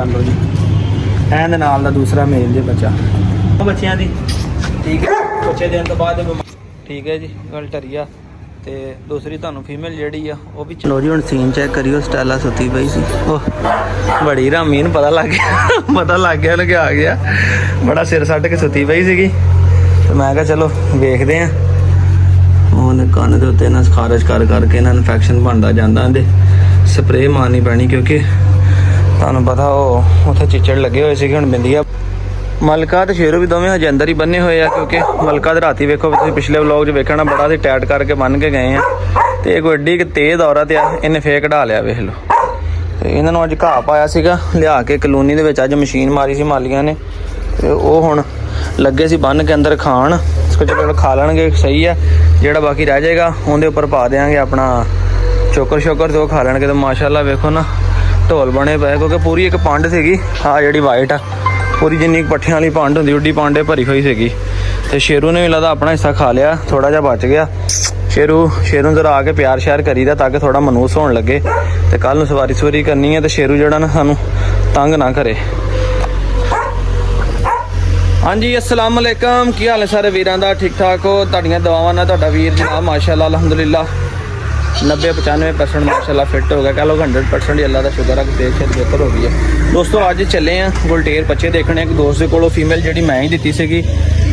लो जी and नाल दा दूसरा मेल जे बच्चा बच्चियां दी ठीक है बच्चे देने तो बाद ठीक है जी गल टरिया ते दूसरी तुहानू फीमेल जेहड़ी आ वो भी चलो जी हुण सीन चेक करियो स्टैला सुती पई सी ओह बड़ी रामी नूं पता लग गया लगे आ गया बड़ा सिर सट के सुती पई सीगी ते मैं कहा चलो वेखदे आ ਉਹਨੇ ਕੰਨ ਦੇ ਉੱਤੇ ਨਾ ਖਾਰਸ਼ ਕਰਕੇ ਇਹਨਾਂ ਇਨਫੈਕਸ਼ਨ ਬਣਦਾ ਜਾਂਦਾ ਇਹਦੇ ਸਪਰੇਅ ਮਾਰਨੀ ਪੈਣੀ ਕਿਉਂਕਿ ਤੁਹਾਨੂੰ ਪਤਾ ਉਹ ਉੱਥੇ ਚਿੱਚੜ ਲੱਗੇ ਹੋਏ ਸੀਗੇ ਹੁਣ ਬਿੰਦੀਆਂ ਮਲਕਾ ਤੇ ਸ਼ੇਰੂ ਵੀ ਦੋਵੇਂ ਹਜੇ ਅੰਦਰ ਹੀ ਬੰਨੇ ਹੋਏ ਆ ਕਿਉਂਕਿ ਮਲਕਾ ਦੇ ਰਾਤੀ ਵੇਖੋ ਤੁਸੀਂ ਪਿਛਲੇ ਵਲੌਗ 'ਚ ਵੇਖਣਾ ਬੜਾ ਸੀ ਟਾਈਟ ਕਰਕੇ ਬੰਨ ਕੇ ਗਏ ਆ ਤੇ ਇਹ ਕੋਈ ਏਡੀ ਕਿ ਤੇਜ਼ ਔਰਤ ਆ ਇਹਨੇ ਫੇਰ ਕਢਾ ਲਿਆ ਵੇਖ ਲਓ ਤੇ ਇਹਨਾਂ ਨੂੰ ਅੱਜ ਘਾਹ ਪਾਇਆ ਸੀਗਾ ਲਿਆ ਕੇ ਕਲੋਨੀ ਦੇ ਵਿੱਚ ਅੱਜ ਮਸ਼ੀਨ ਮਾਰੀ ਸੀ ਮਾਲੀਆਂ ਨੇ ਤੇ ਉਹ ਹੁਣ ਲੱਗੇ ਸੀ ਬੰਨ ਕੇ ਅੰਦਰ ਖਾਣ ਚਲੋ ਖਾ ਲੈਣਗੇ ਸਹੀ ਆ ਜਿਹੜਾ ਬਾਕੀ ਰਹਿ ਜਾਏਗਾ ਉਹਦੇ ਉੱਪਰ ਪਾ ਦੇਵਾਂਗੇ ਆਪਣਾ ਚੋਕਰ ਤੇ ਉਹ ਖਾ ਲੈਣਗੇ ਤੇ ਮਾਸ਼ਾਅੱਲਾ ਵੇਖੋ ਨਾ ਢੋਲ ਬਣੇ ਪਏ ਕਿਉਂਕਿ ਪੂਰੀ ਇੱਕ ਪੰਡ ਸੀਗੀ ਆ ਜਿਹੜੀ ਵਾਈਟ ਆ ਪੂਰੀ ਜਿੰਨੀ ਪੱਠਿਆਂ ਵਾਲੀ ਪੰਡ ਹੁੰਦੀ ਉੱਡੀ ਪਾਂਡੇ ਭਰੀ ਹੋਈ ਸੀਗੀ ਤੇ ਸ਼ੇਰੂ ਨੇ ਵੀ ਲੱਗਦਾ ਆਪਣਾ ਹਿੱਸਾ ਖਾ ਲਿਆ ਥੋੜਾ ਜਿਹਾ ਬਚ ਗਿਆ ਸ਼ੇਰੂ ਜ਼ਰਾ ਆ ਕੇ ਪਿਆਰ ਸ਼ਿਆਰ ਕਰੀਦਾ ਤਾਂ ਕਿ ਥੋੜਾ ਮਨੂਸ ਹੋਣ ਲੱਗੇ ਤੇ ਕੱਲ ਨੂੰ ਸਵਾਰੀ ਕਰਨੀ ਹੈ ਤੇ ਸ਼ੇਰੂ ਜਿਹੜਾ ਨਾ ਸਾਨੂੰ ਤੰਗ ਨਾ ਕਰੇ हाँ जी अस्सलाम वालेकुम की हाल है सारे वीरां दा ठीक ठाक हो तुहाडियां दुआवां नाल तुहाडा वीर जनाब माशाअल्लाह अल्हम्दुलिल्लाह 90-95% माशाअल्लाह फिट हो गया कह लो 100% अल्लाह का शुक्र है कि सेहत बेहतर हो गई है दोस्तों अज चले हैं गुलटेर बच्चे देखने एक दोस्त के कोलों फीमेल जी मैं ही दी सी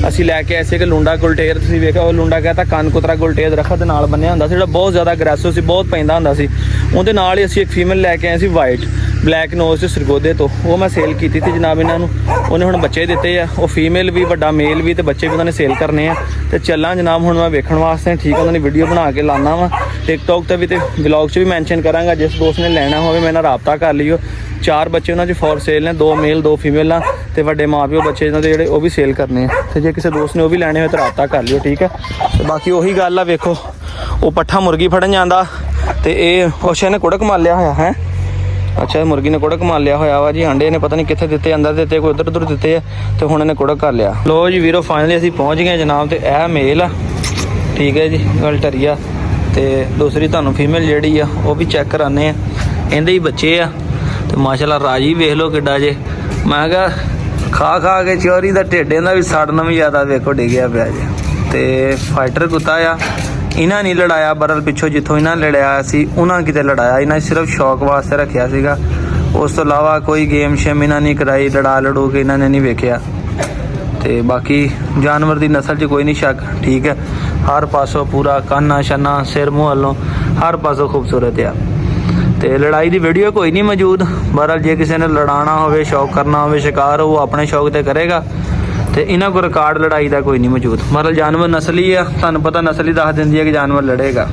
ਅਸੀਂ ਲੈ ਕੇ ਐਸੇ ਕਿ ਲੁੰਡਾ ਗੁਲਟੇਰ ਤੁਸੀਂ ਵੇਖਿਆ ਉਹ ਲੁੰਡਾ ਕਹਿੰਦਾ ਕੰਨ ਕੁਤਰਾ ਗੁਲਟੇਰ ਦਰਖਤ ਦੇ ਨਾਲ ਬੰਨਿਆ ਹੁੰਦਾ ਸੀ ਜਿਹੜਾ ਬਹੁਤ ਜ਼ਿਆਦਾ ਅਗਰੈਸਿਵ ਸੀ ਬਹੁਤ ਪੈਂਦਾ ਹੁੰਦਾ ਸੀ ਉਹਦੇ ਨਾਲ ਹੀ ਅਸੀਂ ਇੱਕ ਫੀਮੇਲ ਲੈ ਕੇ ਆਏ ਸੀ ਵਾਈਟ ਬਲੈਕ ਨੋਜ਼ ਤੇ ਸਰਗੋਦੇ ਤੋਂ ਉਹ ਮੈਂ ਸੇਲ ਕੀਤੀ ਸੀ ਜਨਾਬ ਇਹਨਾਂ ਨੂੰ ਉਹਨੇ ਹੁਣ ਬੱਚੇ ਦਿੱਤੇ ਆ ਉਹ ਫੀਮੇਲ ਵੀ ਵੱਡਾ ਮੇਲ ਵੀ ਤੇ ਬੱਚੇ ਵੀ ਉਹਨਾਂ ਨੇ ਸੇਲ ਕਰਨੇ ਆ ਤੇ ਚੱਲਾਂ ਜਨਾਬ ਹੁਣ ਮੈਂ ਵੇਖਣ ਵਾਸਤੇ ਠੀਕ ਉਹਨਾਂ ਦੀ ਵੀਡੀਓ ਬਣਾ ਕੇ ਲਾਣਾ ਵਾ ਟਿਕਟੌਕ ਤੇ ਵੀ ਤੇ ਵਲੌਗ 'ਚ ਵੀ ਮੈਂਸ਼ਨ ਕਰਾਂਗਾ ਜਿਸ ਦੋਸਤ ਨੇ ਲੈਣਾ ਹੋਵੇ ਮੇਰੇ ਨਾਲ ਰਾਬਤਾ ਕਰ ਲਿਓ 4 ਬੱਚੇ ਉਹਨਾਂ 'ਚ ਫੋਰ ਸੇਲ ਨੇ 2 ਮੇਲ 2 ਫੀਮੇਲਾਂ ਤੇ ਵੱਡੇ ਮਾਪਿਓ ਬੱਚੇ ਇਹਨਾਂ ਦੇ ਜਿਹੜੇ ਉਹ ਵੀ ਸੇਲ ਕਰਨੇ ਆ ਤੇ ਜੇ ਕਿਸੇ ਦੋਸਤ ਨੇ ਉਹ ਵੀ ਲੈਣੇ ਹੋਏ ਤਾਂ ਰਾਬਤਾ ਕਰ ਲਿਓ ਠੀਕ ਹੈ ਤੇ ਬਾਕੀ ਉਹੀ ਗੱਲ ਆ ਵੇਖੋ ਉਹ ਪੱਠਾ ਮੁਰਗੀ ਫੜਨ ਜਾਂਦਾ ਤੇ ਇਹ ਉਸੇ ਨੇ ਕੁੜਕ ਮਾਰ ਲਿਆ ਹੋਇਆ ਹੈ ਅੱਛਾ ਮੁਰਗੀ ਨੇ ਕੁੜਕ ਮਾਰ ਲਿਆ ਹੋਇਆ ਵਾ ਜੀ ਆਂਡੇ ਨੇ ਪਤਾ ਨਹੀਂ ਕਿੱਥੇ ਦਿੱਤੇ ਅੰਦਰ ਦਿੱਤੇ ਕੋਈ ਉੱਧਰ ਦਿੱਤੇ ਆ ਤੇ ਹੁਣ ਇਹਨੇ ਕੁੜਕ ਕਰ ਲਿਆ ਲੋ ਜੀ ਵੀਰੋ ਫਾਈਨਲੀ ਅਸੀਂ ਪਹੁੰਚ ਗਏ ਜਨਾਬ ਤੇ ਇਹ ਮੇਲ ਆ ਠੀਕ ਹੈ ਜੀ ਗੱਲ ਟਰੀਆ ਤੇ ਦੂਸਰੀ ਤੁਹਾਨੂੰ ਫੀਮੇਲ ਜਿਹੜੀ ਆ ਉਹ ਵੀ ਚੈੱਕ ਕਰਾਨੇ ਆ ਇਹਦੇ ਹੀ ਬੱਚੇ ਆ ਤੇ ਮਾਸ਼ਾਅੱਲਾ ਰਾਜੀ ਵੇਖ ਲਓ ਕਿੱਡਾ ਜੇ ਮੈਂ ਕਿਹਾ ਖਾ ਕੇ ਚੋਰੀ ਦਾ ਢਿੱਡ ਦਾ ਵੀ ਸੜਨ ਵੀ ਜ਼ਿਆਦਾ ਵੇਖੋ ਡਿੱਗਿਆ ਪਿਆ ਜੇ ਤੇ ਫਾਈਟਰ ਕੁੱਤਾ ਆ ਇਹਨਾਂ ਨਹੀਂ ਲੜਾਇਆ ਬਰਲ ਪਿੱਛੋਂ ਜਿੱਥੋਂ ਇਹਨਾਂ ਲੜਾਇਆ ਸੀ ਉਹਨਾਂ ਕਿਤੇ ਲੜਾਇਆ ਇਹਨਾਂ ਸਿਰਫ ਸ਼ੌਕ ਵਾਸਤੇ ਰੱਖਿਆ ਸੀਗਾ ਉਸ ਤੋਂ ਇਲਾਵਾ ਕੋਈ ਗੇਮ ਸ਼ੇਮ ਇਹਨਾਂ ਨਹੀਂ ਕਰਾਈ ਲੜੂ ਕੇ ਇਹਨਾਂ ਨੇ ਨਹੀਂ ਵੇਖਿਆ ਤੇ ਬਾਕੀ ਜਾਨਵਰ ਦੀ ਨਸਲ 'ਚ ਕੋਈ ਨਹੀਂ ਸ਼ੱਕ ਠੀਕ ਹੈ ਹਰ ਪਾਸੋਂ ਪੂਰਾ ਕਾਨਾ ਛਾਨਾ ਸਿਰ ਮੂੰਹ ਵੱਲੋਂ ਹਰ ਪਾਸੋਂ ਖੂਬਸੂਰਤ ਆ ਤੇ ਲੜਾਈ ਦੀ ਵੀਡੀਓ ਕੋਈ ਨਹੀਂ ਮੌਜੂਦ ਬਹਰਹਾਲ ਜੇ ਕਿਸੇ ਨੇ ਲੜਾਉਣਾ ਹੋਵੇ ਸ਼ੌਕ ਕਰਨਾ ਹੋਵੇ ਸ਼ਿਕਾਰ ਉਹ ਆਪਣੇ ਸ਼ੌਕ ਤੇ ਕਰੇਗਾ ਤੇ ਇਹਨਾਂ ਕੋਲ ਰਿਕਾਰਡ ਲੜਾਈ ਦਾ ਕੋਈ ਨਹੀਂ ਮੌਜੂਦ ਬਹਰਹਾਲ ਜਾਨਵਰ ਨਸਲੀ ਆ ਤੁਹਾਨੂੰ ਪਤਾ ਨਸਲੀ ਦੱਸ ਦਿੰਦੀ ਹੈ ਕਿ ਜਾਨਵਰ ਲੜੇਗਾ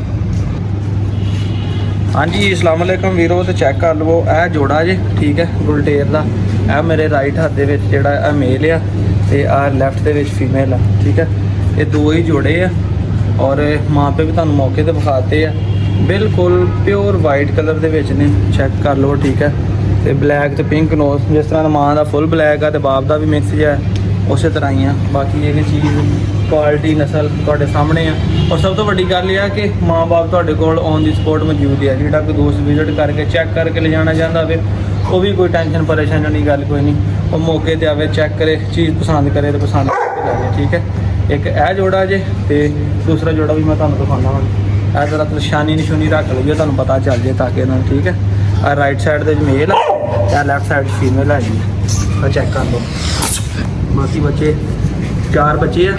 ਹਾਂਜੀ ਅਸਲਾਮ ਵਾਲੇਕਮ ਵੀਰੋ ਤੇ ਚੈੱਕ ਕਰ ਲਵੋ ਇਹ ਜੋੜਾ ਜੇ ਠੀਕ ਹੈ ਗੁਲਟੇਰ ਦਾ ਇਹ ਮੇਰੇ ਰਾਈਟ ਹੱਥ ਦੇ ਵਿੱਚ ਜਿਹੜਾ ਇਹ ਮੇਲ ਆ ਤੇ ਆ ਲੈਫਟ ਦੇ ਵਿੱਚ ਫੀਮੇਲ ਆ ਠੀਕ ਹੈ ਇਹ ਦੋ ਹੀ ਜੋੜੇ ਆ ਔਰ ਮਾਪੇ ਵੀ ਤੁਹਾਨੂੰ ਮੌਕੇ ਤੇ ਵਿਖਾਤੇ ਆ ਬਿਲਕੁਲ ਪਿਓਰ ਵਾਈਟ ਕਲਰ ਦੇ ਵਿੱਚ ਨੇ ਚੈੱਕ ਕਰ ਲਓ ਠੀਕ ਹੈ ਤੇ ਬਲੈਕ ਤੇ ਪਿੰਕ ਨੋਜ਼ ਜਿਸ ਤਰ੍ਹਾਂ ਮਾਂ ਦਾ ਫੁੱਲ ਬਲੈਕ ਆ ਤੇ ਬਾਪ ਦਾ ਵੀ ਮਿਕਸ ਜਿਹਾ ਉਸੇ ਤਰ੍ਹਾਂ ਹੀ ਆ ਬਾਕੀ ਇਹ ਚੀਜ਼ ਕੁਆਲਿਟੀ ਨਸਲ ਤੁਹਾਡੇ ਸਾਹਮਣੇ ਆ ਔਰ ਸਭ ਤੋਂ ਵੱਡੀ ਗੱਲ ਇਹ ਆ ਕਿ ਮਾਂ-ਬਾਪ ਤੁਹਾਡੇ ਕੋਲ ਔਨ ਦੀ ਸਪੋਰਟ ਮੌਜੂਦ ਹੈ ਜਿਹੜਾ ਕੋਈ ਦੋਸਤ ਵਿਜ਼ਿਟ ਕਰਕੇ ਚੈੱਕ ਕਰਕੇ ਲੈ ਜਾਣਾ ਚਾਹੁੰਦਾ ਹੋਵੇ ਉਹ ਵੀ ਕੋਈ ਟੈਨਸ਼ਨ ਪਰੇਸ਼ਾਨੀ ਵਾਲੀ ਗੱਲ ਕੋਈ ਨਹੀਂ ਉਹ ਮੌਕੇ ਤੇ ਆਵੇ ਚੈੱਕ ਕਰੇ ਚੀਜ਼ ਪਸੰਦ ਕਰੇ ਤੇ ਪਸੰਦ ਕਰਕੇ ਲੈ ਜਾਏ ਠੀਕ ਹੈ ਇੱਕ ਇਹ ਜੋੜਾ ਜੇ ਤੇ ਦੂਸਰਾ ਜੋੜਾ ਵੀ ਮੈਂ ਤੁਹਾਨੂੰ ਦਿਖਾਉਣਾ ਵਾ ਇਹ ਜ਼ਰਾ ਨਿਸ਼ਾਨੀ ਰੱਖ ਲਈਓ ਤੁਹਾਨੂੰ ਪਤਾ ਚੱਲ ਜੇ ਤਾਂ ਕਿ ਇਹਨਾਂ ਨੂੰ ਠੀਕ ਹੈ ਆ ਰਾਈਟ ਸਾਈਡ ਦੇ ਮੇਲ ਆ ਤੇ ਲੈਫਟ ਸਾਈਡ ਫੀਮੇਲ ਹੈ ਜੀ ਆ ਚੈੱਕ ਕਰ ਲਓ ਬਾਕੀ ਬੱਚੇ 4 ਬੱਚੇ ਆ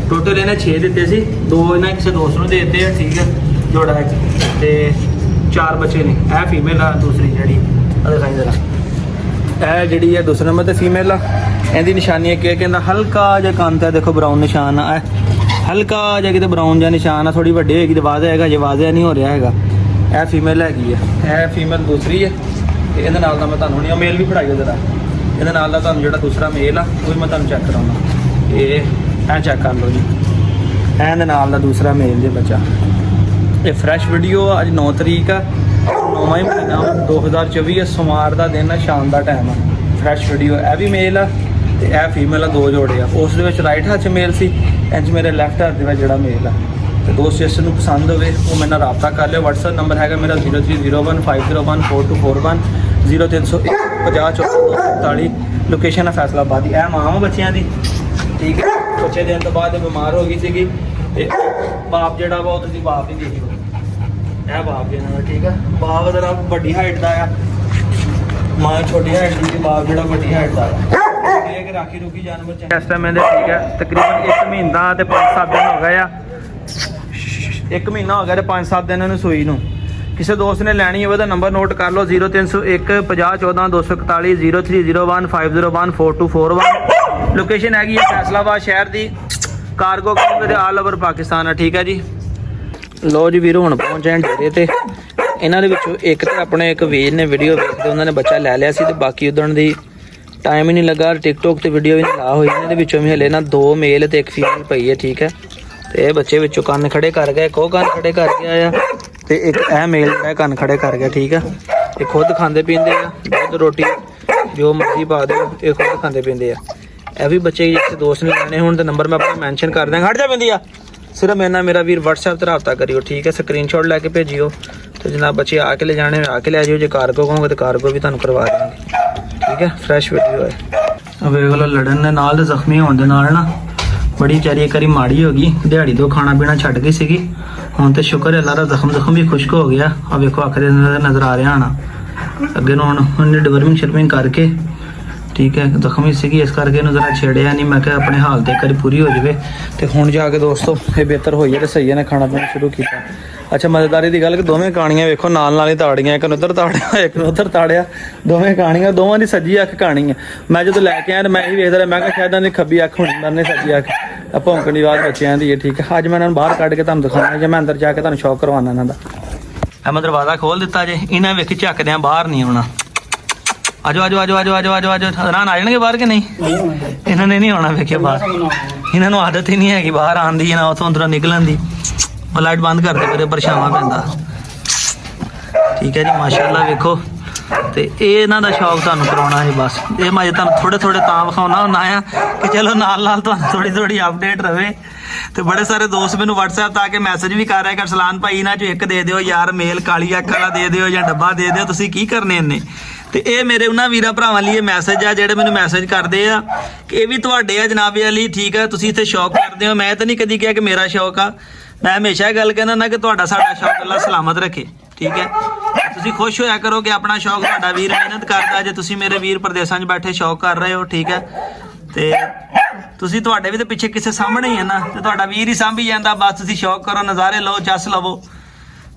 ਟੋਟਲ ਇਹਨੇ 6 ਦਿੱਤੇ ਸੀ 2 ਇਹਨਾਂ ਕਿਸੇ ਦੋਸਤ ਨੂੰ ਦੇ ਦਿੱਤੇ ਆ ਠੀਕ ਹੈ ਜੋੜਾ ਇੱਕ ਤੇ 4 ਬੱਚੇ ਨੇ ਇਹ ਫੀਮੇਲ ਆ ਦੂਸਰੀ ਜਿਹੜੀ ਆ ਦਿਖਾਈ ਜਰਾ ਇਹ ਜਿਹੜੀ ਹੈ ਦੂਸਰੇ ਨੰਬਰ ਤੇ ਫੀਮੇਲ ਆ ਇਹਦੀ ਨਿਸ਼ਾਨੀ ਕੀ ਕਹਿੰਦਾ ਹਲਕਾ ਜਿਹਾ ਕੰਨ ਤੇ ਦੇਖੋ ਬਰਾਊਨ ਨਿਸ਼ਾਨ ਆ ਹਲਕਾ ਜਿਹਾ ਕਿਤੇ ਬਰਾਊਨ ਜਿਹਾ ਨਿਸ਼ਾਨ ਆ ਥੋੜੀ ਵੱਡੀ ਹੋਏਗੀ ਤੇ ਵਾਜ਼ਿਆ ਹੈਗਾ ਜੇ ਵਾਜ਼ਿਆ ਨਹੀਂ ਹੋ ਰਿਹਾ ਹੈਗਾ ਇਹ ਫੀਮੇਲ ਹੈਗੀ ਆ ਇਹ ਫੀਮੇਲ ਦੂਸਰੀ ਹੈ ਤੇ ਇਹਦੇ ਨਾਲ ਤਾਂ ਮੈਂ ਤੁਹਾਨੂੰ ਨਹੀਂ ਮੇਲ ਵੀ ਫੜਾਈਓ ਜਰਾ ਇਹਦੇ ਨਾਲ ਦਾ ਤੁਹਾਨੂੰ ਜਿਹੜਾ ਦੂਸਰਾ ਮੇਲ ਆ ਉਹ ਵੀ ਮੈਂ ਤੁਹਾਨੂੰ ਚੈੱਕ ਕਰਾਉਣਾ ਇਹ ਚੈੱਕ ਕਰ ਲਓ ਜੀ ਇਹਦੇ ਨਾਲ ਦਾ ਦੂਸਰਾ ਮੇਲ ਜੇ ਬੱਚਾ ਇਹ ਫਰੈਸ਼ ਵੀਡੀਓ ਅੱਜ 9 ਤਰੀਕ ਆ 9ਵਾਂ ਹੀ ਮਹੀਨਾ 2024 ਸੋਮਵਾਰ ਦਾ ਦਿਨ ਆ ਸ਼ਾਮ ਦਾ ਟਾਈਮ ਆ ਫਰੈਸ਼ ਵੀਡੀਓ ਇਹ ਵੀ ਮੇਲ ਆ ਤੇ ਇਹ ਫੀਮੇਲ ਆ 2 ਜੋੜੇ ਆ ਉਸ ਦੇ ਵਿੱਚ ਰਾਈਟ ਹੱਥ 'ਚ ਮੇਲ ਸੀ ਇੰਜ ਮੇਰੇ ਲੈਫਟ ਹੱਥ ਦੇ ਵਿੱਚ ਜਿਹੜਾ ਮੇਲ ਆ ਤੇ ਦੋਸਤ ਜਿਸ ਨੂੰ ਪਸੰਦ ਹੋਵੇ ਉਹ ਮੇਰੇ ਨਾਲ ਰਾਬਤਾ ਕਰ ਲਿਓ WhatsApp ਨੰਬਰ ਹੈਗਾ ਮੇਰਾ 0301501441 0301 50 14 ਲੋਕੇਸ਼ਨ ਹੈ ਫੈਸਲਾਬਾਦ ਦੀ। ਇਹ ਮਾਂ ਬੱਚਿਆਂ ਦੀ ਠੀਕ ਹੈ, ਬੱਚੇ ਦੇਣ ਤੋਂ ਬਾਅਦ ਬਿਮਾਰ ਹੋ ਗਈ ਸੀਗੀ ਤੇ ਬਾਪ ਜਿਹੜਾ ਵਾ ਉਹ ਤੁਸੀਂ ਬਾਪ ਹੀ ਦੇਖਿਓ, ਇਹ ਬਾਪ ਜੀ ਇਹਨਾਂ ਦਾ ਠੀਕ ਹੈ। ਬਾਪ ਜ਼ਰਾ ਵੱਡੀ ਹਾਈਟ ਦਾ ਆ, ਮਾਂ ਛੋਟੀ ਹਾਈਟ ਦੀ, ਬਾਪ ਜਿਹੜਾ ਵੱਡੀ ਹਾਈਟ ਦਾ ਆ। ਇਹ ਕਿ ਰਾਖੀ ਰੁਕੀ ਜਾਨਵਰ ਚੰਗੇ ਇਸ ਟਾਈਮ ਇਹਦੇ ਠੀਕ ਹੈ। ਤਕਰੀਬਨ 1 ਮਹੀਨਾ ਤੇ 5-7 ਦਿਨ ਹੋ ਗਏ ਆ, 1 ਮਹੀਨਾ ਹੋ ਗਿਆ ਤੇ 5-7 ਦਿਨ ਇਹਨੂੰ ਸੂਈ ਨੂੰ। ਕਿਸੇ ਦੋਸਤ ਨੇ ਲੈਣੀ ਹੋਵੇ ਤਾਂ ਨੰਬਰ ਨੋਟ ਕਰ ਲਓ 0301 50 14 241 0301 501 4241। ਲੋਕੇਸ਼ਨ ਹੈਗੀ ਹੈ ਫੈਸਲਾਬਾਦ ਸ਼ਹਿਰ ਦੀ। ਕਾਰਗੋ ਕੰਮ ਤੇ ਆਲ ਓਵਰ ਪਾਕਿਸਤਾਨ ਹੈ ਠੀਕ ਹੈ ਜੀ। ਲੋ ਜੀ ਵੀਰੋ ਹੁਣ ਪਹੁੰਚੇ ਡੇਰੇ ਤੇ। ਇਹਨਾਂ ਦੇ ਵਿੱਚੋਂ ਇੱਕ ਤੇ ਆਪਣੇ ਇੱਕ ਵੀਰ ਨੇ ਵੀਡੀਓ ਵੇਖਦੇ ਉਹਨਾਂ ਨੇ ਬੱਚਾ ਲੈ ਲਿਆ ਸੀ ਤੇ ਬਾਕੀ ਉਦਣ ਦੀ ਟਾਈਮ ਹੀ ਨਹੀਂ ਲੱਗਾ, ਟਿਕਟੋਕ ਤੇ ਵੀਡੀਓ ਵੀ ਨਹੀਂ ਲਾ ਹੋਈ। ਇਹਨਾਂ ਦੇ ਵਿੱਚੋਂ ਵੀ ਹਲੇ ਨਾ 2 ਮੇਲ ਤੇ 1 ਫੀਮੇਲ ਪਈ ਹੈ ਠੀਕ ਹੈ। ਤੇ ਇਹ ਬੱਚੇ ਵਿੱਚੋਂ ਕੰਨ ਖੜੇ ਕਰ ਗਏ, ਇੱਕ ਉਹ ਕੰਨ ਖੜੇ ਕਰ ਗਿਆ ਆ ਤੇ ਇੱਕ ਇਹ ਮੇਲ ਜਿਹੜਾ ਕੰਨ ਖੜੇ ਕਰ ਗਿਆ ਠੀਕ ਹੈ। ਇਹ ਖੁਦ ਖਾਂਦੇ ਪੀਂਦੇ ਆ, ਦੁੱਧ ਰੋਟੀ ਜੋ ਮਰਜ਼ੀ ਪਾ ਦਿਓ, ਇਹ ਖੁਦ ਖਾਂਦੇ ਪੀਂਦੇ ਆ। ਇਹ ਵੀ ਬੱਚੇ ਜਿਸ ਦੋਸਤ ਨੇ ਲੈਣੇ ਹੋਣ ਤਾਂ ਨੰਬਰ ਮੈਂ ਆਪਣਾ ਮੈਂਸ਼ਨ ਕਰ ਦਿਆਂਗਾ। ਹਟ ਜਾ ਪੈਂਦੀ ਆ ਸਿਰਫ ਮੇਰੇ ਨਾਲ ਮੇਰਾ ਵੀਰ WhatsApp ਤੇ ਰਾਬਤਾ ਕਰਿਓ ਠੀਕ ਹੈ। ਸਕਰੀਨਸ਼ਾਟ ਲੈ ਕੇ ਭੇਜਿਓ ਤੇ ਜਨਾਬ ਬੱਚੇ ਆ ਕੇ ਲੈ ਜਾਣੇ ਆ ਕੇ ਲੈ ਜਿਓ। ਜੇ ਕਾਰਗੋ ਕਹੋਗੇ ਤਾਂ ਕਾਰਗੋ ਵੀ ਤੁਹਾਨੂੰ ਕਰਵਾ ਦੇਵਾਂਗੇ ਠੀਕ ਹੈ। ਫਰੈਸ਼ ਵੀਡੀਓ ਹੈ। ਵੇਖ ਲਓ ਲੜਨ ਦੇ ਨਾਲ ਤੇ ਜ਼ਖਮੀ ਹੋਣ ਦੇ ਨਾਲ ਨਾ ਬੜੀ ਵਿਚਾਰੀ ਇੱਕ ਵਾਰੀ ਮਾੜੀ ਹੋ ਗਈ, ਦਿਹਾੜੀ ਤੋਂ ਖਾਣਾ ਪੀਣਾ ਛੱਡ ਗਈ ਸੀਗੀ। ਹੁਣ ਤੇ ਸ਼ੁਕਰ ਹੈ ਅੱਲਾ ਦਾ ਜ਼ਖਮ ਵੀ ਖੁਸ਼ਕ ਹੋ ਗਿਆ। ਆ ਵੇਖੋ ਅੱਖ ਦੇ ਨਜ਼ਰ ਆ ਰਿਹਾ ਹੋਣਾ। ਅੱਗੇ ਨੂੰ ਹੁਣ ਡਿਵਰਮਿੰਗ ਸ਼ਿਪਿੰਗ ਕਰਕੇ ਠੀਕ ਹੈ, ਜ਼ਖਮੀ ਸੀਗੀ ਇਸ ਕਰਕੇ ਇਹਨੂੰ ਜ਼ਰਾ ਛੇੜਿਆ ਨਹੀਂ। ਮੈਂ ਕਿਹਾ ਆਪਣੇ ਹਾਲ ਤੇ ਇੱਕ ਵਾਰੀ ਪੂਰੀ ਹੋ ਜਾਵੇ ਤੇ ਹੁਣ ਜਾ ਕੇ ਦੋਸਤੋ ਇਹ ਬਿਹਤਰ ਹੋਈ ਹੈ ਤੇ ਸਹੀ ਨੇ ਖਾਣਾ ਪੀਣਾ ਸ਼ੁਰੂ ਕੀਤਾ। ਅੱਛਾ ਮਜ਼ੇਦਾਰੀ ਦੀ ਗੱਲ ਕਿ ਦੋਵੇਂ ਕਹਾਣੀਆਂ ਵੇਖੋ ਨਾਲ ਨਾਲ ਹੀ ਤਾੜੀਆਂ, ਇੱਕ ਨੂੰ ਉੱਧਰ ਤਾੜਿਆ ਇੱਕ ਨੂੰ ਉੱਧਰ ਤਾੜਿਆ। ਦੋਵੇਂ ਕਹਾਣੀਆਂ ਦੋਵਾਂ ਦੀ ਸੱਜੀ ਅੱਖ ਕਹਾਣੀ ਹੈ। ਮੈਂ ਜਦੋਂ ਲੈ ਕੇ ਆਇਆ ਮੈਂ ਹੀ ਵੇਖਦਾ ਰਿਹਾ, ਮੈਂ ਕਿਹਾ ਸ਼ਾਇਦ ਇਹਨਾਂ ਦੀ ਖੱਬੀ ਅੱਖ ਹੋਣੀ, ਮਰਨੇ ਸੱਜੀ ਅੱਖ। ਭੌਂਕਣ ਦੀ ਆਵਾਜ਼ ਬੱਚਿਆਂ ਦੀ ਹੈ ਠੀਕ ਹੈ। ਅੱਜ ਮੈਂ ਇਹਨਾਂ ਨੂੰ ਬਾਹਰ ਕੱਢ ਕੇ ਤੁਹਾਨੂੰ ਦਿਖਾਉਣਾ ਜਾਂ ਮੈਂ ਅੰਦਰ ਜਾ ਕੇ ਤੁਹਾਨੂੰ ਸ਼ੌਕ ਕਰਵਾਉਣਾ ਇਹਨਾਂ ਦਾ। ਇਹ ਮੈਂ ਦਰਵਾਜ਼ਾ ਖੋਲ ਦਿੱਤਾ ਜੇ, ਇਹਨਾਂ ਵੇਖੀ ਝੱਕਦਿਆਂ ਬਾਹਰ ਨਹੀਂ ਆਉਣਾ। ਆਜੋ ਆਜੋ ਆਜੋ ਆਜੋ ਆਜੋ ਆਜੋ ਆਜੋ ਹੈਰਾਨ ਆ ਜਾਣਗੇ ਬਾਹਰ ਕਿ ਨਹੀਂ? ਇਹਨਾਂ ਨੇ ਨਹੀਂ ਆਉਣਾ ਵੇਖਿਆ ਬਾਹਰ, ਇਹਨਾਂ ਨੂੰ ਆਦਤ ਹੀ ਨਹੀਂ ਹੈਗੀ ਬਾਹਰ ਆਉਣ ਦੀ ਨਾ ਉੱਥੋਂ ਅੰਦਰੋਂ ਨਿਕਲਣ ਦੀ। ਲਾਈਟ ਬੰਦ ਕਰਦੇ ਮੇਰੇ ਪਰਛਾਵਾਂ ਪੈਂਦਾ ਠੀਕ ਹੈ ਜੀ। ਮਾਸ਼ਾਅੱਲਾ ਵੇਖੋ ਤੇ ਇਹ ਇਹਨਾਂ ਦਾ ਸ਼ੌਕ ਤੁਹਾਨੂੰ ਕਰਾਉਣਾ ਜੀ ਬਸ। ਇਹ ਮੈਂ ਤੁਹਾਨੂੰ ਥੋੜੇ ਥੋੜੇ ਤਾਂ ਵਿਖਾਉਣਾ ਹੁੰਦਾ ਆ ਕਿ ਚਲੋ ਨਾਲ ਨਾਲ ਤੁਹਾਨੂੰ ਥੋੜੀ ਥੋੜੀ ਅਪਡੇਟ ਰਵੇ। ਤੇ ਬੜੇ ਸਾਰੇ ਦੋਸਤ ਮੈਨੂੰ WhatsApp ਤੇ ਆ ਕੇ ਮੈਸੇਜ ਵੀ ਕਰ ਰਹੇ ਕਿ ਅਰਸਲਾਨ ਭਾਈ ਇਹਨਾਂ ਚੋਂ ਇੱਕ ਦੇ ਦਿਓ ਯਾਰ, ਮੇਲ ਕਾਲੀ ਅੱਖ ਵਾਲਾ ਦੇ ਦਿਓ ਜਾਂ ਡੱਬਾ ਦੇ ਦਿਓ, ਤੁਸੀਂ ਕੀ ਕਰਨੇ ਇੰਨੇ। ਤੇ ਇਹ ਮੇਰੇ ਉਹਨਾਂ ਵੀਰਾਂ ਭਰਾਵਾਂ ਲਈ ਇਹ ਮੈਸੇਜ ਆ ਜਿਹੜੇ ਮੈਨੂੰ ਮੈਸੇਜ ਕਰਦੇ ਆ ਕਿ ਇਹ ਵੀ ਤੁਹਾਡੇ ਆ ਜਨਾਬ ਅਲੀ ਠੀਕ ਆ। ਤੁਸੀਂ ਇੱਥੇ ਸ਼ੌਕ ਕਰਦੇ ਹੋ, ਮੈਂ ਤਾਂ ਨਹੀਂ ਕਦੀ ਕਿਹਾ ਕਿ ਮੇਰਾ ਸ਼ੌਕ ਆ। ਮੈਂ ਹਮੇਸ਼ਾ ਇਹ ਗੱਲ ਕਹਿੰਦਾ ਨਾ ਕਿ ਤੁਹਾਡਾ ਸਾਡਾ ਸ਼ੌਕ ਅੱਲਾ ਸਲਾਮਤ ਰੱਖੇ ਠੀਕ ਹੈ। ਤੁਸੀਂ ਖੁਸ਼ ਹੋਇਆ ਕਰੋ ਕਿ ਆਪਣਾ ਸ਼ੌਕ ਤੁਹਾਡਾ ਵੀਰ ਮਿਹਨਤ ਕਰਦਾ। ਜੇ ਤੁਸੀਂ ਮੇਰੇ ਵੀਰ ਪ੍ਰਦੇਸ਼ਾਂ 'ਚ ਬੈਠੇ ਸ਼ੌਕ ਕਰ ਰਹੇ ਹੋ ਠੀਕ ਹੈ, ਤੇ ਤੁਸੀਂ ਤੁਹਾਡੇ ਵੀ ਤਾਂ ਪਿੱਛੇ ਕਿਸੇ ਸਾਹਮਣੇ ਹੀ ਹੈ ਨਾ, ਤੇ ਤੁਹਾਡਾ ਵੀਰ ਹੀ ਸਾਂਭੀ ਜਾਂਦਾ। ਬਸ ਤੁਸੀਂ ਸ਼ੌਕ ਕਰੋ, ਨਜ਼ਾਰੇ ਲਓ, ਜਸ ਲਵੋ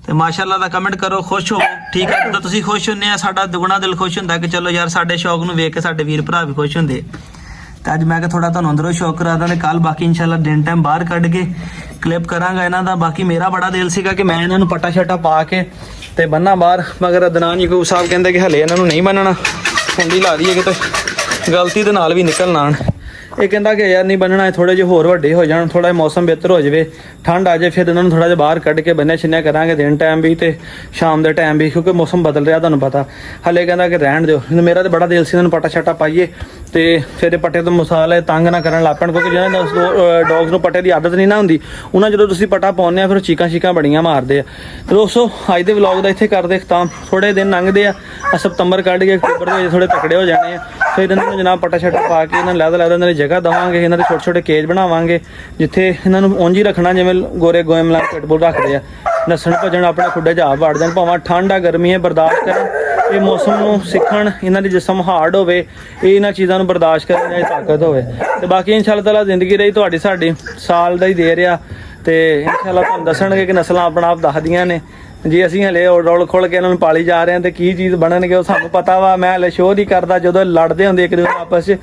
ਤੇ ਮਾਸ਼ਾਅੱਲਾ ਦਾ ਕਮੈਂਟ ਕਰੋ, ਖੁਸ਼ ਹੋ ਠੀਕ ਹੈ। ਜਦੋਂ ਤੁਸੀਂ ਖੁਸ਼ ਹੁੰਦੇ ਆ ਸਾਡਾ ਦੁਗਣਾ ਦਿਲ ਖੁਸ਼ ਹੁੰਦਾ ਕਿ ਚਲੋ ਯਾਰ ਸਾਡੇ ਸ਼ੌਕ ਨੂੰ ਵੇਖ ਕੇ ਸਾਡੇ ਵੀਰ ਭਰਾ ਵੀ ਖੁਸ਼ ਹੁੰਦੇ। ਤੇ ਅੱਜ ਮੈਂ ਕਿ ਥੋੜਾ ਤੁਹਾਨੂੰ ਅੰਦਰੋਂ ਸ਼ੌਕ ਕਰਾ ਦਾਂ ਤੇ ਕੱਲ ਬਾਕੀ ਇਨਸ਼ਾਅੱਲਾ ਦਿਨ ਟਾਈਮ ਬਾਹਰ ਕੱਢ ਕੇ ਕਲਿੱਪ ਕਰਾਂਗਾ ਇਹਨਾਂ ਦਾ। ਬਾਕੀ ਮੇਰਾ ਬੜਾ ਦਿਲ ਸੀਗਾ ਕਿ ਮੈਂ ਇਹਨਾਂ ਨੂੰ ਪਟਾ ਛਟਾ ਪਾ ਕੇ ਤੇ ਬੰਨਾ ਬਾਹਰ, ਮਗਰ ਅਦਨਾਨ ਯਕੂਬ ਸਾਹਿਬ ਕਹਿੰਦੇ ਕਿ ਹਲੇ ਇਹਨਾਂ ਨੂੰ ਨਹੀਂ ਬੰਨਣਾ, ਕੁੰਡੀ ਲਾ ਦਈਏ ਕਿਤੇ ਗਲਤੀ ਦੇ ਨਾਲ ਵੀ ਨਿਕਲ ਆਣ। ਇਹ ਕਹਿੰਦਾ ਕਿ ਯਾਰ ਨਹੀਂ ਬੰਨਣਾ, ਥੋੜੇ ਜਿਹੇ ਹੋਰ ਵੱਡੇ ਹੋ ਜਾਣ, ਥੋੜਾ ਜਿਹਾ ਮੌਸਮ ਬਿਹਤਰ ਹੋ ਜਾਵੇ, ਠੰਡ ਆ ਜਾਏ, ਫਿਰ ਇਹਨਾਂ ਨੂੰ ਥੋੜਾ ਜਿਹਾ ਬਾਹਰ ਕੱਢ ਕੇ ਬੰਨਿਆ ਛਿੰਨਿਆ ਕਰਾਂਗੇ ਦਿਨ ਟਾਈਮ ਵੀ ਤੇ ਸ਼ਾਮ ਦੇ ਟਾਈਮ ਵੀ, ਕਿਉਂਕਿ ਮੌਸਮ ਬਦਲ ਰਿਹਾ ਤੁਹਾਨੂੰ ਪਤਾ। ਹਲੇ ਕਹਿੰਦਾ ਕਿ ਰਹਿਣ ਦਿਓ। ਮੇਰਾ ਤਾਂ ਬੜਾ ਦਿਲ ਸੀ ਇਹਨਾਂ ਨੂੰ ਪਟਾ ਛਟਾ ਪਾਈਏ ਤੇ ਫਿਰ ਇਹ ਪੱਟੇ ਤੋਂ ਮਸਾਲ ਹੈ ਤੰਗ ਨਾ ਕਰਨ ਲੱਗ ਪੈਣ, ਕਿਉਂਕਿ ਜਿਹਨਾਂ ਡੌਗਸ ਨੂੰ ਪੱਟੇ ਦੀ ਆਦਤ ਨਹੀਂ ਨਾ ਹੁੰਦੀ ਉਹਨਾਂ ਜਦੋਂ ਤੁਸੀਂ ਪਟਾ ਪਾਉਂਦੇ ਆ ਫਿਰ ਚੀਕਾਂ ਸ਼ੀਕਾਂ ਬੜੀਆਂ ਮਾਰਦੇ ਆ। ਦੋਸਤੋ ਅੱਜ ਦੇ ਵਲੌਗ ਦਾ ਇੱਥੇ ਕਰਦੇ ਖਤਮ। ਥੋੜੇ ਦਿਨ ਲੰਘਦੇ ਆ, ਸਤੰਬਰ ਕੱਢ ਕੇ ਅਕਤੂਬਰ ਦੇ ਵਿੱਚ ਥੋੜੇ ਤਕੜੇ ਹੋ ਜਾਣੇ ਆ। ਫਿਰ ਇਹਨਾਂ ਨੂੰ ਜਨਾਬ ਪਟਾ ਛਟਾ ਪਾ ਕੇ ਇਹਨਾਂ ਨੂੰ ਲੈਦਾ ਇਹਨਾਂ ਦੀ ਜਗ੍ਹਾ ਦੇਵਾਂਗੇ। ਇਹਨਾਂ ਦੇ ਛੋਟੇ ਛੋਟੇ ਕੇਜ ਬਣਾਵਾਂਗੇ ਜਿੱਥੇ ਇਹਨਾਂ ਨੂੰ ਉਂਝ ਹੀ ਰੱਖਣਾ ਜਿਵੇਂ ਗੋਰੇ ਗੋਇਮਲਾ ਪਿਟਬੁਲ ਰੱਖਦੇ ਆ। ਨੱਸਣ ਭੱਜਣ ਆਪਣੇ ਖੁੱਡੇ 'ਚ ਆਪ ਵੜ ਜਾਣ, ਭਾਵੇਂ ਠੰਡ ਆ ਗਰਮੀ ਹੈ ਬਰਦਾਸ਼ਤ ਕਰਨ। ਇਹ ਮੌਸਮ ਨੂੰ ਸਿੱਖਣ, ਇਹਨਾਂ ਦੀ ਜਿਸਮ ਹਾਰਡ ਹੋਵੇ, ਇਹ ਇਹਨਾਂ ਚੀਜ਼ਾਂ ਨੂੰ ਬਰਦਾਸ਼ਤ ਕਰਨ ਦੀ ਤਾਕਤ ਹੋਵੇ। ਤੇ ਬਾਕੀ ਇਨਸ਼ਾਅੱਲਾ ਤਾਲਾ ਜ਼ਿੰਦਗੀ ਰਹੀ ਤੁਹਾਡੀ ਸਾਡੀ ਸਾਲ ਦਾ ਹੀ ਦੇ ਰਿਹਾ ਤੇ ਇਨਸ਼ਾਅੱਲਾ ਤੁਹਾਨੂੰ ਦੱਸਣਗੇ ਕਿ ਨਸਲਾਂ ਆਪਣਾ ਆਪ ਦੱਸਦੀਆਂ ਨੇ। ਜੀ ਅਸੀਂ ਹਲੇ ਰੌਲ ਖੋਲ ਕੇ ਇਹਨਾਂ ਨੂੰ ਪਾਲੀ ਜਾ ਰਹੇ ਹਾਂ ਤੇ ਕੀ ਚੀਜ਼ ਬਣਨਗੇ ਉਹ ਸਾਨੂੰ ਪਤਾ ਵਾ। ਮੈਂ ਹਲੇ ਸ਼ੋਅ ਨਹੀਂ ਕਰਦਾ, ਜਦੋਂ ਲੜਦੇ ਹੁੰਦੇ ਇੱਕ ਦੂਜੇ ਆਪਸ 'ਚ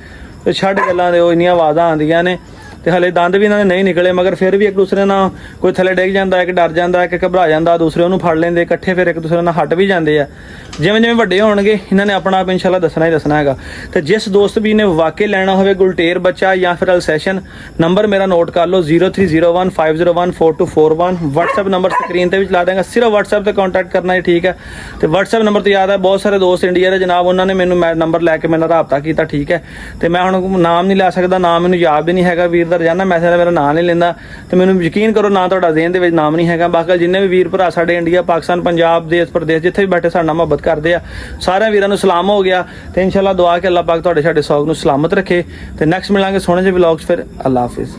ਤੇ ਛੱਡ ਗੱਲਾਂ ਦੇ ਉਹ ਇੰਨੀਆਂ ਆਵਾਜ਼ਾਂ ਆਉਂਦੀਆਂ ਨੇ ਤੇ ਹਲੇ ਦੰਦ ਵੀ ਇਹਨਾਂ ਦੇ ਨਹੀਂ ਨਿਕਲੇ, ਮਗਰ ਫਿਰ ਵੀ ਇੱਕ ਦੂਸਰੇ ਨਾਲ ਕੋਈ ਥੱਲੇ ਡਿੱਗ ਜਾਂਦਾ, ਇੱਕ ਡਰ ਜਾਂਦਾ, ਇੱਕ ਘਬਰਾ ਜਾਂਦਾ, ਦੂਸਰੇ ਉਹਨੂੰ ਫੜ ਲੈਂਦੇ, ਇਕੱਠੇ ਫਿਰ ਇੱਕ ਦੂਸਰੇ ਨਾਲ ਹਟ ਵੀ ਜਾਂਦੇ ਆ। ਜਿਵੇਂ ਜਿਵੇਂ ਵੱਡੇ ਹੋਣਗੇ ਇਹਨਾਂ ਨੇ ਆਪਣਾ ਆਪ ਇਨਸ਼ਾਅੱਲਾ ਦੱਸਣਾ ਹੀ ਦੱਸਣਾ ਹੈਗਾ। ਤੇ ਜਿਸ ਦੋਸਤ ਵੀ ਨੇ ਵਾਕਈ ਲੈਣਾ ਹੋਵੇ ਗੁਲਟੇਰ ਬੱਚਾ ਜਾਂ ਫਿਰ ਅਲਸੈਸ਼ਨ, ਨੰਬਰ ਮੇਰਾ ਨੋਟ ਕਰ ਲਓ 0301 501 4241। WhatsApp ਨੰਬਰ ਸਕਰੀਨ ਤੇ ਵੀ ਚਲਾ ਦਾਂਗਾ, ਸਿਰਫ WhatsApp ਤੇ ਕੰਟੈਕਟ ਕਰਨਾ ਹੀ ਠੀਕ ਹੈ। ਤੇ WhatsApp ਨੰਬਰ ਤੇ ਯਾਦ ਹੈ ਬਹੁਤ ਸਾਰੇ ਦੋਸਤ ਇੰਡੀਆ ਦੇ ਜਨਾਬ, ਉਹਨਾਂ ਨੇ ਮੈਨੂੰ ਨੰਬਰ ਲੈ ਕੇ ਮੇਰੇ ਨਾਲ ਰਾਬਤਾ ਕੀਤਾ ਠੀਕ ਹੈ। ਤੇ ਮੈਂ ਹੁਣ ਨਾਮ ਨਹੀਂ ਲੈ ਸਕਦਾ, ਨਾਮ ਮੈਨੂੰ ਯਾਦ ਵੀ ਨਹੀਂ ਹੈਗਾ ਵੀਰ ਕਰਦਾ ਰੋਜ਼ਾਨਾ ਮੈਸੇਜ ਦਾ, ਮੇਰਾ ਨਾਂ ਨਹੀਂ ਲੈਂਦਾ, ਤੇ ਮੈਨੂੰ ਯਕੀਨ ਕਰੋ ਨਾ ਤੁਹਾਡਾ ਜ਼ਿਹਨ ਦੇ ਵਿੱਚ ਨਾਮ ਨਹੀਂ ਹੈਗਾ। ਬਾਕੀ ਜਿੰਨੇ ਵੀ ਵੀਰ ਭਰਾ ਸਾਡੇ ਇੰਡੀਆ, ਪਾਕਿਸਤਾਨ, ਪੰਜਾਬ, ਦੇਸ਼ ਪ੍ਰਦੇਸ਼ ਜਿੱਥੇ ਵੀ ਬੈਠੇ ਸਾਡੇ ਨਾਲ ਮੁਹੱਬਤ ਕਰਦੇ ਆ, ਸਾਰਿਆਂ ਵੀਰਾਂ ਨੂੰ ਸਲਾਮ ਹੋ ਗਿਆ। ਤੇ ਇੰਸ਼ਾਅੱਲਾ ਦੁਆ ਕਿ ਅੱਲਾਹ ਪਾਕ ਤੁਹਾਡੇ ਸਾਡੇ ਸੌਗ ਨੂੰ ਸਲਾਮਤ ਰੱਖੇ। ਤੇ ਨੈਕਸਟ ਮਿਲਾਂਗੇ ਸੋਹਣੇ ਜਿਹੇ ਵਲੌਗਸ। ਫਿਰ ਅੱਲਾਹ ਹਾਫਿਜ਼।